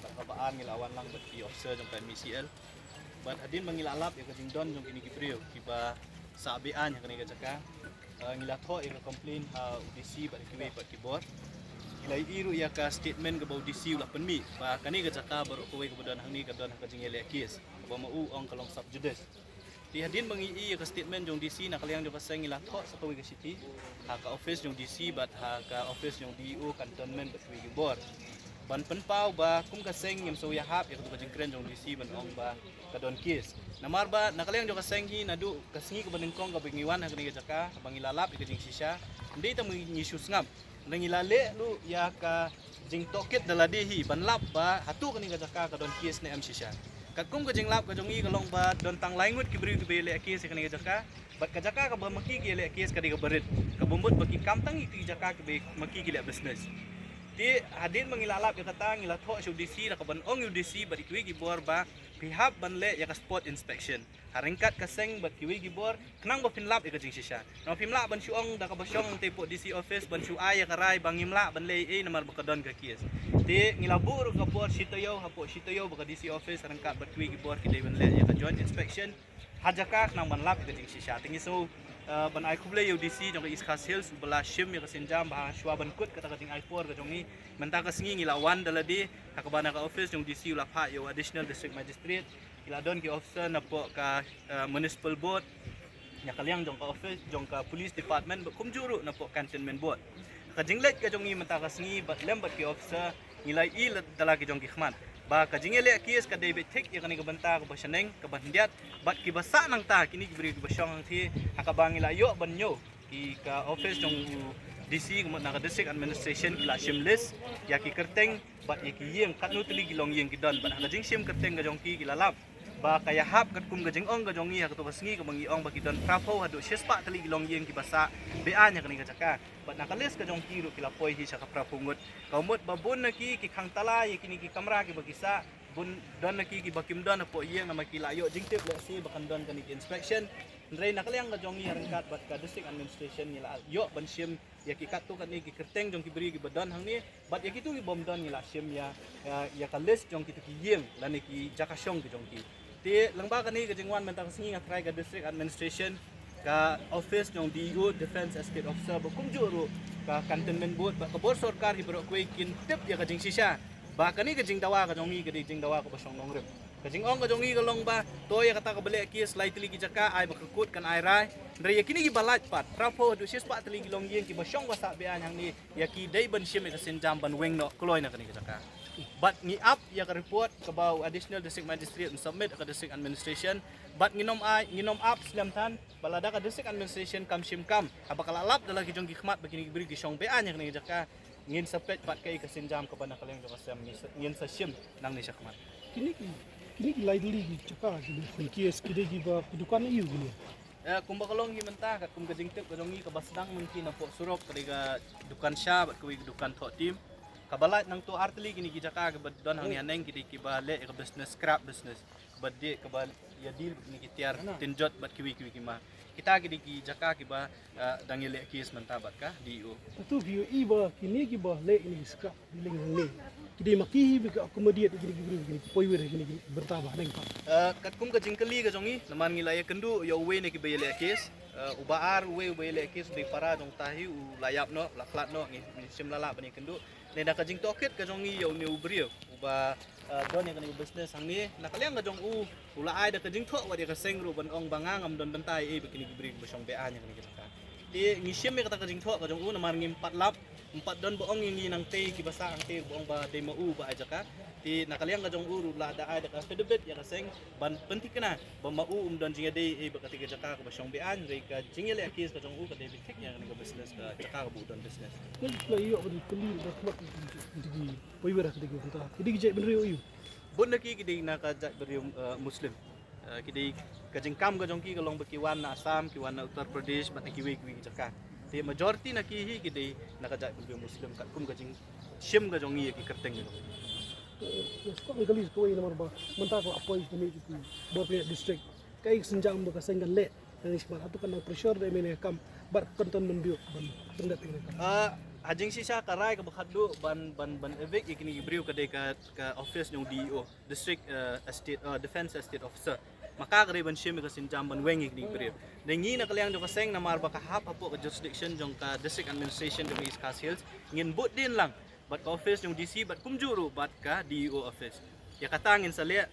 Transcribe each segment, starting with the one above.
jaka kabaan ngilawan lang bat ki officer jong kan MCL bat adin mangilalap ya kajing don jong kini kibrio kiba sabian ya kani jaka ngilatho ya complain UDC bat kiwe bat kibor ilai iru ya ka statement ke UDC ulah penmi ba kani jaka baru kowe kemudian hangni kadon kajing ele kes ba mau ong kalong sub judes di hadin bangi ke statement jong DC nak kaliang jong kaseng ilah thok satu ke city ha ka office jong DC bat ha ka office jong DO cantonment bat wi bor ban penpau ba kum kaseng ngem so ya hap ya ka jengkren jong DC ban ong ba ka don kis namar ba nak kaliang jong kaseng hi nadu kasengi ke benengkong ka bengiwan ha kani jaka bangi lalap ke jing sisa ndi ta mengi sus ngam nang ilale lu ya ka jing toket daladi hi ban lap ba hatu kani jaka ka don kis ne am sisa kakum ka jinglap ka jongi kalong ba don tang langut ki beri ke le kes ka ni jaka bat ka jaka ka ba maki ki le kes ka di ka berit ka bumbut bagi kamtang ki jaka ke be maki ki le business ti hadin mangilalap ya kata ngila tho UDC ra ka ban ong UDC bat ki gi bor ba pihap ban le ya ka spot inspection haringkat ka seng bat ki gi bor knang ba pinlap ya ka jing sisa no pinlap ban syong da ka ba syong te po DC office ban syu ay ka rai bangimla ban le namar ba ka don ka kes di ngilabur ka bor sitoyo hapo sitoyo baka DC office rangkat bertwi ki bor ki dewen le ya ka joint inspection hajaka nang banlap ka jing sisa tingi so ban ai kuble UDC jong is khas hills bala shim ya ka senjam ba shwa ban kut kata ka jing ai por ka jongi menta ka singi ngilawan daladi hakabana ka office jong DC ula pha yo additional district magistrate ila don ki officer na po ka municipal board nya kaliang jong ka office jong ka police department kum juru na po cantonment board ka jinglet ka jongi menta ka singi bat lembat ki officer nilai dala ki jong ki khman ba ka jingele kies ka David Thick ya kani ka banta ka basaneng ka bandiat bat ki basa nang ta kini ki beri ki basyong thi hakabang ila yo banyo ki ka office jong DC na ka district administration ila shimless ya ki kerteng bat ya ki yeng kat nutli ki long yeng ki don bat ka jing sim kerteng ka jong ki lalap ba kaya hap kat kum gajeng ong gajong iya ka to basngi ka bangi ong bagi don prapo hadu sespa tali gilong yeng ki basa beanya kani ka jaka bat nakalis ka jong kiro kila poi hi sa ka prapungot kaumot babon na ki khang tala ye kini ki kamera ki bagisa bun don na ki bakim don na po yeng na makilayo jingtip le si bakan don kani ki inspection ndrei nakaliang ka jong iya rangkat bat ka district administration nila yo ban sim ya ki katu kani ki kerteng jong ki beri ki badon hangni bat ya ki tu ki bom don nila sim ya ka list jong ki tu ki yeng lan ki jakasyong ki jong ki ti langba kani ka jingwan mentang singi nga try ka district administration ka office ng DO defense estate officer kum juru ka cantonment board ka bor sarkar hi bro kwe kin tip ya ka jing sisa ba kani ka jing dawa ka jongi ka jing dawa ka basong nongrem ka jing ong ka jongi ka long ba to ya kata ka bale ki slightly ki jaka ay bakakut kan ay rai ndre ya kini ki balat pat trapo du sis pat tli long yen ki basong ba sa bean hang ni ya ki dai ban sim ka senjam ban weng no kloy na kani ka jaka but ni up ya ka report ka ba additional district magistrate and submit ka district administration but nginom up slamtan balada ka district administration kam sim kam abakalalap dala ki jong gikmat bagini beri ki song bean yang ni jaka ngin sapet pat kai ka senjam ka bana kaleng jong asam ngin sa sim nang ni sakmat kini laidli ki chaka ki kies ki de ki ba dukan iu gini kung bakalong himanta kat kung gajing tip kadongi ka basdang mungkin na po surok kadiga dukan siya bat kuwi dukan to team kabalat nang to artli kini gijaka ka don hang yaneng kidi kibale ka business scrap business badde kabal ya deal ni kitiar tinjot bat kiwi kima kita kidi gijaka kiba dangile kis mantabat ka DO tu view iba kini ki ba le ini ska ling ne kidi makihi bi ka akomodiat gini poiwer gini bertambah neng pak kat kum gajing kali ka jongi naman ngilaya kendu yo we ne kibele kis ubaar we le kis di para jong tahi u layap no laklat no ni sim lala bani kendu nenda ka jing toket ka jongi yo ne ubrio uba don yang kani business hang ni nakaliang ka jong ula ai da ka jing tho wa dia ka sengru ban ong bangang am don bentai begini gibri basong be anya kani kita ti ngisim me kata ka jing tho ka jong namar ngim 4 lap 4 don boong ngi nang te ki basa ang te boong ba de mau ba aja ka ti nakaliang ka jong ula da ai da ka fedebet ya ka seng ban penting kana ba mau don jinga de ba ka tiga jaka ka basong be an re ka jingele akis ka jong ka de bitik yang kani ka business ka jaka ka bu don business ni ko iyo ba kuli ba mak digi poiwer ka digi ta kidi je ben rio iyo bon ki kidi na ka beri muslim kidi kajing kam ka jong ki ka long bakiwan na Assam kiwan na Uttar Pradesh bat kiwi jaka ti majority na ki hi kidi nakajak beri muslim kat kum kajing shim ka jong ki kerteng ni kok ngali ko ini nomor ba mentah ko apoy kami itu borpia district kai senjam ba kasengan le dan isma atu kan pressure de mene kam bar konton menbiu ban tendat ini hajing sisa karay ka bakadlo ban evict ikini gibriw kadai ka office ng DEO District Estate Defense Estate Officer makakari ban siya ka sinjam ban weng ikini gibriw dengi na kalyang jo kaseng na marba ka hap hapo ka jurisdiction jong ka district administration jong East Coast Hills ngin but din lang bat ka office ng DC bat kumjuro bat ka DEO office ya katangin sa le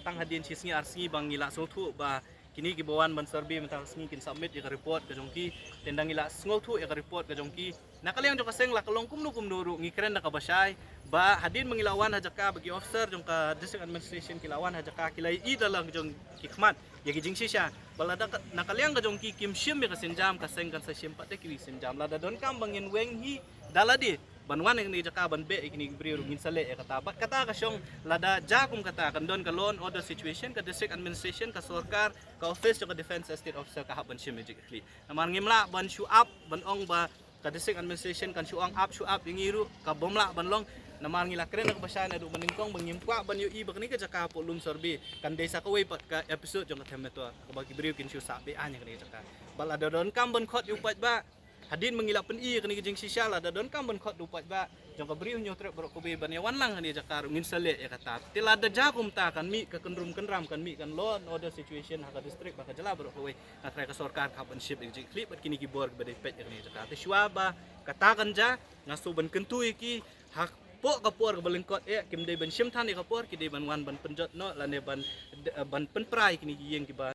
tang hadin sisngi arsingi bang ngila sotu ba kini gibawan ban survey mentang sngi kin submit ya report ka jongki tendang ila sngo thu ya report ka jongki nakalyang jo kaseng lakalong kumnu ru ngikren na kabasay ba hadin mangilawan hajaka bagi officer jong ka district administration kilawan hajaka kilay ida lang jong kikmat ya gijing sisya balada nakalyang ka jongki kim shim ya kasenjam kaseng kan sa shimpat de kili senjam lada don kam bangin weng hi daladi banwan yang ni jaka ban be ikini gibriyo ngin sale e kata bat kata ka syong lada jakum kata kan don ka law and order situation ka district administration ka sorkar ka office ka defense estate officer ka haban shim magically naman ngimla ban show up ban ong ba ka district administration kan show up yung iru ka bomla ban long naman ngila kren ka basya na do maningkong bangimkwa ban yu iba kani ka jaka po lum sorbi kan desa ka way pat ka episode jong ka temeto ka bagi gibriyo kin show sabi anya kani jaka balada don kam ban khot yu pat ba hadin mengilap pen i kani jing sisala da don kam ban khot dupat ba jong ka briu nyotre bro ko be ban yawan lang ni jakar ngin sale ya kata tilada jakum ta kan mi ka kenram kan mi kan law and order situation ha ka district ba ka jala bro ko we na try ka sorkar ka ban ship jing clip bat kini gibor ba de pet ni jakar te shwaba katakan ja ngaso ban kentu iki hak po kapor ka balengkot kim de ban shim than ka por ki de ban wan ban penjot no lane ban penprai kini giyeng ki ba